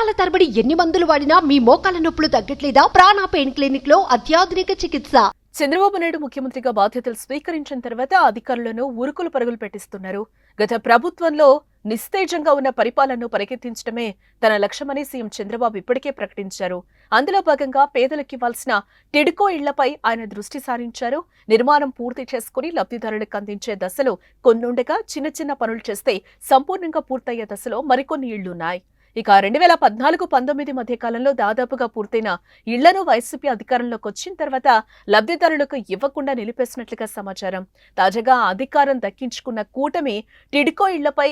సంవత్సరాల తరబడి ఎన్ని మందులు వాడినా మీ మోకాల నొప్పులు తగ్గట్లేదా? ప్రాణ పెయిన్ క్లినిక్ లో అత్యాధునిక చికిత్స. చంద్రబాబు నాయుడు ముఖ్యమంత్రిగా బాధ్యతలు స్వీకరించిన తర్వాత అధికారులను ఉరుకులు పరుగులు పెట్టిస్తున్నారు. గత ప్రభుత్వంలో నిస్తేజంగా ఉన్న పరిపాలనను పరిగెత్తించడమే తన లక్ష్యమని సీఎం చంద్రబాబు ఇప్పటికే ప్రకటించారు. అందులో భాగంగా పేదలకు ఇవ్వాల్సిన టిడ్కో ఇళ్లపై ఆయన దృష్టి సారించారు. నిర్మాణం పూర్తి చేసుకుని లబ్ధిదారులకు అందించే దశలో కొన్నుండగా చిన్న చిన్న పనులు చేస్తే సంపూర్ణంగా పూర్తయ్యే దశలో మరికొన్ని ఇళ్లున్నాయి. ఇక 2014-19 మధ్య కాలంలో దాదాపుగా పూర్తయిన ఇళ్లను వైసీపీ అధికారంలోకి వచ్చిన తర్వాత లబ్ధిదారులకు ఇవ్వకుండా నిలిపేసినట్లుగా సమాచారం. తాజాగా అధికారం దక్కించుకున్న కూటమి టిడ్కో ఇళ్లపై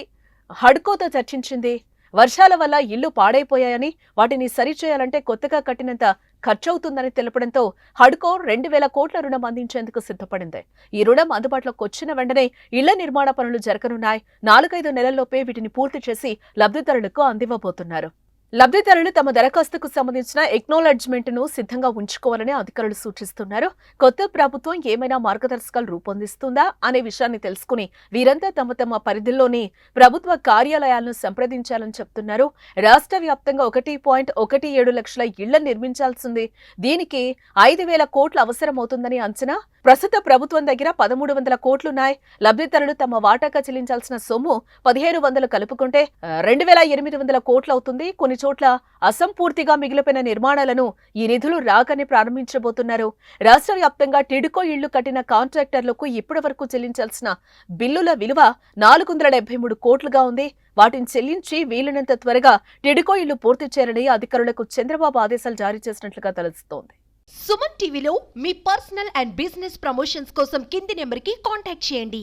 హడ్కోతో చర్చించింది. వర్షాల వల్ల ఇళ్లు పాడైపోయాయని, వాటిని సరిచేయాలంటే కొత్తగా కట్టినంత ఖర్చవుతుందని తెలపడంతో హడ్కో 2,000 కోట్ల రుణం అందించేందుకు సిద్ధపడింది. ఈ రుణం అందుబాటులోకి వచ్చిన వెంటనే ఇళ్ల నిర్మాణ పనులు జరగనున్నాయి. 4-5 నెలల్లోపే వీటిని పూర్తి చేసి లబ్ధిదారులకు అందివ్వబోతున్నారు. లబ్ధిదారులు తమ దరఖాస్తుకు సంబంధించిన ఎక్నాలెడ్జ్మెంట్ ను సిద్ధంగా ఉంచుకోవాలని అధికారులు సూచిస్తున్నారు. కొత్త ప్రభుత్వం ఏమైనా మార్గదర్శకాలు రూపొందిస్తుందా అనే విషయాన్ని తెలుసుకుని వీరంతా తమ తమ పరిధిలోని ప్రభుత్వ కార్యాలయాలను సంప్రదించాలని చెప్తున్నారు. రాష్ట్ర వ్యాప్తంగా 1.17 లక్షల ఇళ్ల నిర్మించాల్సింది. దీనికి 5,000 కోట్లు అవసరమవుతుందని అంచనా. ప్రస్తుత ప్రభుత్వం దగ్గర 1,300 కోట్లున్నాయి. లబ్ధిదారులు తమ వాటాగా చెల్లించాల్సిన సొమ్ము 1,500 కలుపుకుంటే 2,800 కోట్లు అవుతుంది. కొన్ని చోట్ల అసంపూర్తిగా మిగిలిపోయిన నిర్మాణాలను ఈ నిధులు రాగానే ప్రారంభించబోతున్నారు. రాష్ట్ర వ్యాప్తంగా టిడ్కో ఇళ్లు కట్టిన కాంట్రాక్టర్లకు ఇప్పటి వరకు చెల్లించాల్సిన బిల్లుల విలువ 473 కోట్లుగా ఉంది. వాటిని చెల్లించి వీలునంత త్వరగా టిడ్కో ఇళ్లు పూర్తి చేయాలని అధికారులకు చంద్రబాబు ఆదేశాలు జారీ చేసినట్లుగా తెలుస్తోంది. సుమన్ టీవీలో మీ పర్సనల్ అండ్ బిజినెస్ ప్రమోషన్స్ కోసం కింది నెంబర్కి కాంటాక్ట్ చేయండి.